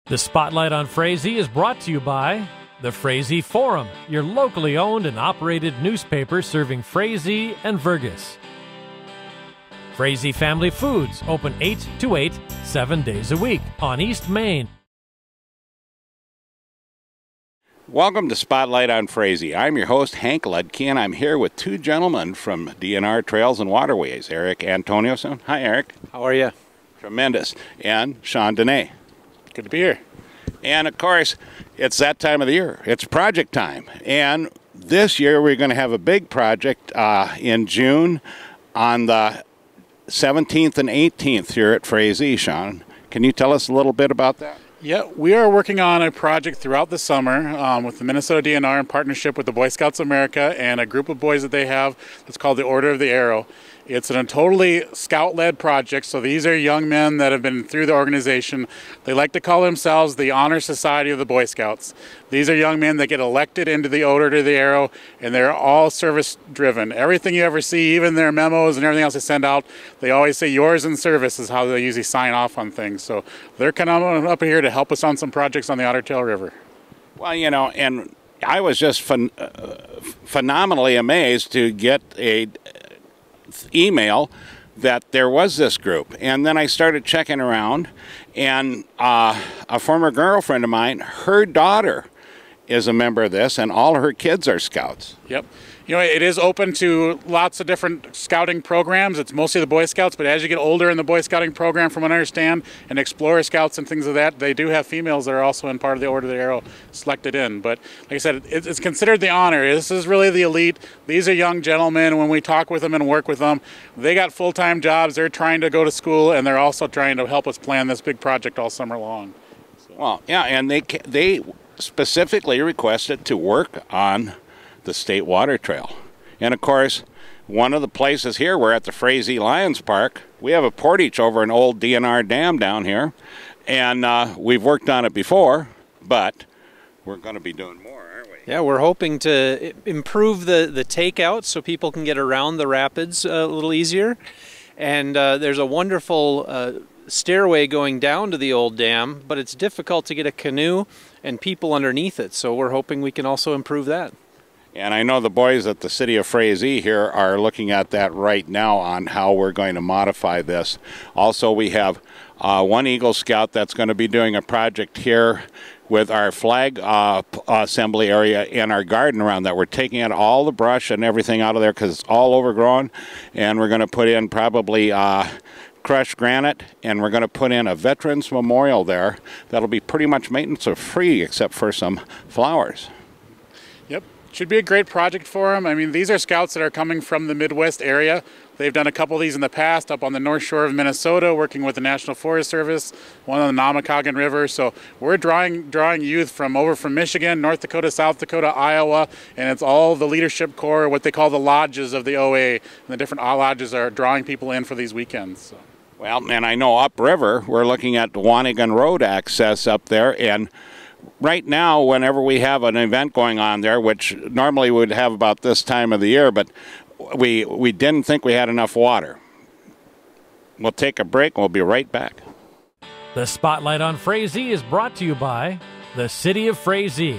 The Spotlight on Frazee is brought to you by the Frazee Forum, your locally owned and operated newspaper serving Frazee and Vergas. Frazee Family Foods, open 8 to 8, 7 days a week on East Main. Welcome to Spotlight on Frazee. I'm your host, Hank Ludke, and I'm here with two gentlemen from DNR Trails and Waterways, Eric Antonioson. Hi, Eric. How are you? Tremendous. And Sean Dene. Good to be here. And, of course, it's that time of the year. It's project time. And this year we're going to have a big project in June on the 17th and 18th here at Frazee. Sean, can you tell us a little bit about that? Yeah, we are working on a project throughout the summer with the Minnesota DNR in partnership with the Boy Scouts of America and a group of boys that they have that's called the Order of the Arrow. It's a totally scout-led project, so these are young men that have been through the organization. They like to call themselves the Honor Society of the Boy Scouts. These are young men that get elected into the Order of the Arrow, and they're all service-driven. Everything you ever see, even their memos and everything else they send out, they always say yours in service is how they usually sign off on things. So they're coming up here to help us on some projects on the Otter Tail River. Well, you know, and I was just phenomenally amazed to get a email that there was this group, and then I started checking around, and a former girlfriend of mine, her daughter is a member of this, and all her kids are scouts. Yep. You know, it is open to lots of different scouting programs. It's mostly the Boy Scouts, but as you get older in the Boy Scouting program, from what I understand, and Explorer Scouts and things of that, they do have females that are also in part of the Order of the Arrow selected in. But like I said, it's considered the honor. This is really the elite. These are young gentlemen. When we talk with them and work with them, they got full-time jobs. They're trying to go to school, and they're also trying to help us plan this big project all summer long. So. Well, yeah, and they specifically requested to work on the State Water Trail. And of course, one of the places here, we're at the Frazee Lions Park. We have a portage over an old DNR dam down here, and we've worked on it before, but we're going to be doing more, aren't we? Yeah, we're hoping to improve the takeout so people can get around the rapids a little easier. And there's a wonderful stairway going down to the old dam, but it's difficult to get a canoe and people underneath it, so we're hoping we can also improve that. And I know the boys at the city of Frazee here are looking at that right now on how we're going to modify this. Also, we have one Eagle Scout that's going to be doing a project here with our flag assembly area and our garden around that. We're taking out all the brush and everything out of there because it's all overgrown, and we're going to put in probably crushed granite, and we're going to put in a Veterans Memorial there that'll be pretty much maintenance free except for some flowers. Yep. Should be a great project for them. I mean, these are scouts that are coming from the Midwest area. They've done a couple of these in the past up on the North Shore of Minnesota, working with the National Forest Service, one on the Namakagon River. So we're drawing youth from Michigan, North Dakota, South Dakota, Iowa, and it's all the leadership corps, what they call the lodges of the OA. And the different lodges are drawing people in for these weekends. So. Well, and I know upriver, we're looking at the Wanigan Road access up there, and right now, whenever we have an event going on there, which normally we would have about this time of the year, but we didn't think we had enough water. We'll take a break and we'll be right back. The Spotlight on Frazee is brought to you by the City of Frazee.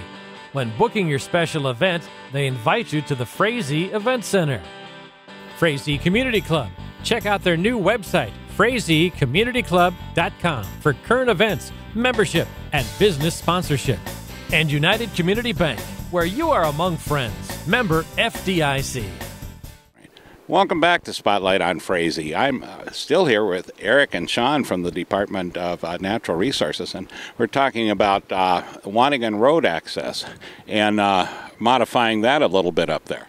When booking your special event, they invite you to the Frazee Event Center. Frazee Community Club. Check out their new website, FrazeeCommunityClub.com, for current events, membership, and business sponsorship. And United Community Bank, where you are among friends. Member FDIC. Welcome back to Spotlight on Frazee. I'm still here with Eric and Sean from the Department of Natural Resources, and we're talking about Wanigan Road access and modifying that a little bit up there.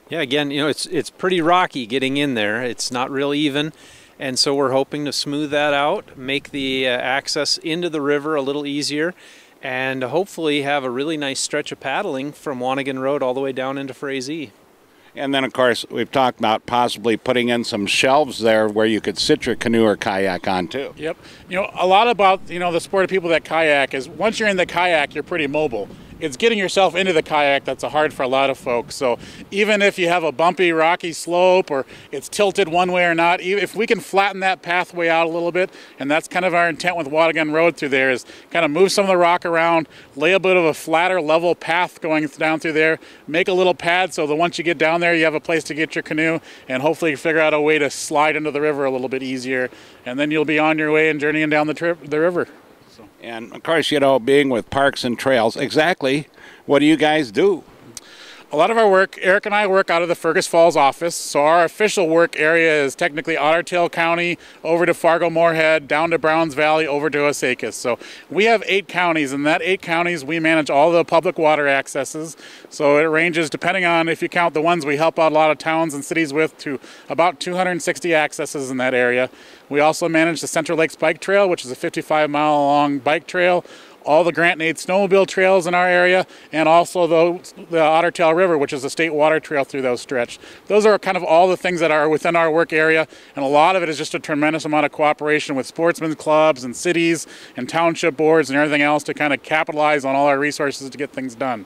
Yeah, again, you know, it's pretty rocky getting in there. It's not real even. And so we're hoping to smooth that out, make the access into the river a little easier, and hopefully have a really nice stretch of paddling from Wanigan Road all the way down into Frazee. And then, of course, we've talked about possibly putting in some shelves there where you could sit your canoe or kayak on, too. Yep. You know, a lot about, the sport of people that kayak is once you're in the kayak, you're pretty mobile. it's getting yourself into the kayak that's hard for a lot of folks. So even if you have a bumpy, rocky slope or it's tilted one way or not, even if we can flatten that pathway out a little bit, and that's kind of our intent with Watagun Road through there, is kind of move some of the rock around, lay a bit of a flatter, level path going down through there, make a little pad so that once you get down there, you have a place to get your canoe, and hopefully figure out a way to slide into the river a little bit easier, and then you'll be on your way and journeying down the river. So. And of course, you know, being with Parks and Trails, exactly what do you guys do? A lot of our work, Eric and I work out of the Fergus Falls office, so our official work area is technically Otter Tail County, over to Fargo-Moorhead, down to Browns Valley, over to Osakis. So we have 8 counties, and that 8 counties we manage all the public water accesses. So it ranges, depending on if you count the ones we help out a lot of towns and cities with, to about 260 accesses in that area. We also manage the Central Lakes Bike Trail, which is a 55-mile-long bike trail, all the Grant and Aid snowmobile trails in our area, and also the Otter Tail River, which is a state water trail through those stretch. Those are kind of all the things that are within our work area, and a lot of it is just a tremendous amount of cooperation with sportsmen's clubs and cities and township boards and everything else to kind of capitalize on all our resources to get things done.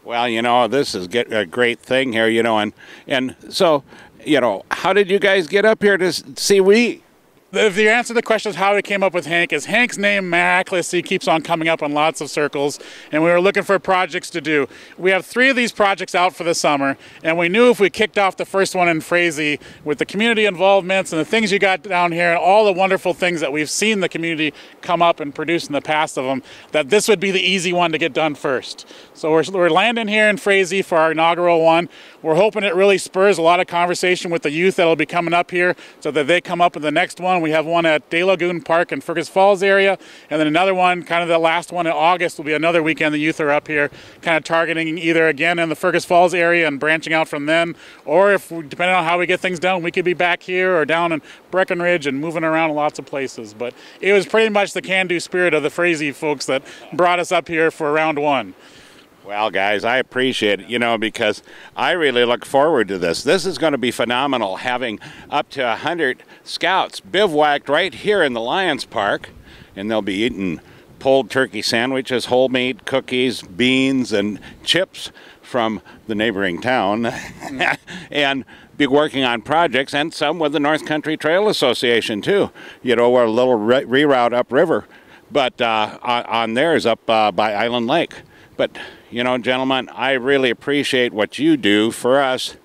Well, you know, this is a great thing here, you know, and so, you know, how did you guys get up here to see we? If the answer to the question is how we came up with Hank, is Hank's name miraculously keeps on coming up in lots of circles, and we were looking for projects to do. We have 3 of these projects out for the summer, and we knew if we kicked off the first one in Frazee with the community involvements and the things you got down here and all the wonderful things that we've seen the community come up and produce in the past of them, that this would be the easy one to get done first. So we're landing here in Frazee for our inaugural one. We're hoping it really spurs a lot of conversation with the youth that will be coming up here so that they come up with the next one. We have one at Day Lagoon Park in Fergus Falls area, and then another one, kind of the last one in August, will be another weekend the youth are up here, kind of targeting either again in the Fergus Falls area and branching out from then, or if, depending on how we get things done, we could be back here or down in Breckenridge and moving around lots of places. But it was pretty much the can-do spirit of the Frazee folks that brought us up here for round 1. Well, guys, I appreciate it, you know, because I really look forward to this. This is going to be phenomenal, having up to 100 scouts bivouacked right here in the Lions Park, and they'll be eating pulled turkey sandwiches, whole meat, cookies, beans, and chips from the neighboring town, and be working on projects, and some with the North Country Trail Association, too. You know, we're a little reroute upriver, but on theirs up by Island Lake. But, you know, gentlemen, I really appreciate what you do for us,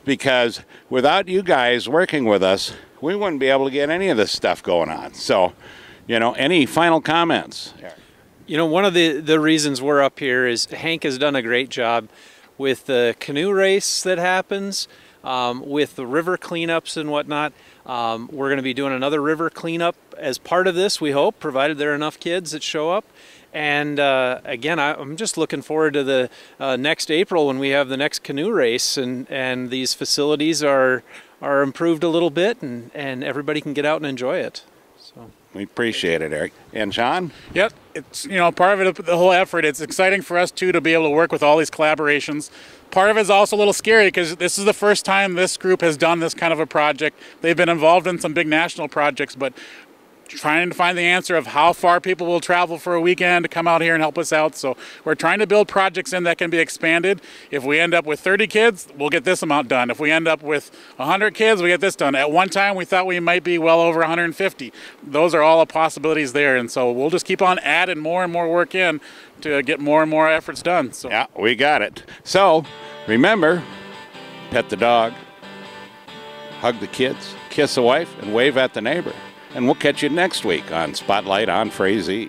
because without you guys working with us, we wouldn't be able to get any of this stuff going on. So, you know, any final comments? You know, one of the reasons we're up here is Hank has done a great job with the canoe race that happens, with the river cleanups and whatnot. We're going to be doing another river cleanup as part of this, we hope, provided there are enough kids that show up. And again, I'm just looking forward to the next April when we have the next canoe race, and these facilities are improved a little bit, and everybody can get out and enjoy it. So we appreciate it, Eric. And Sean? Yep, it's, you know, part of it, the whole effort. It's exciting for us too to be able to work with all these collaborations. Part of it is also a little scary because this is the first time this group has done this kind of a project. They've been involved in some big national projects, but trying to find the answer of how far people will travel for a weekend to come out here and help us out. So we're trying to build projects in that can be expanded. If we end up with 30 kids, we'll get this amount done. If we end up with 100 kids, we get this done. At one time, we thought we might be well over 150. Those are all the possibilities there. And so we'll just keep on adding more and more work in to get more and more efforts done. So. Yeah, we got it. So remember, pet the dog, hug the kids, kiss the wife, and wave at the neighbor. And we'll catch you next week on Spotlight on Frazee.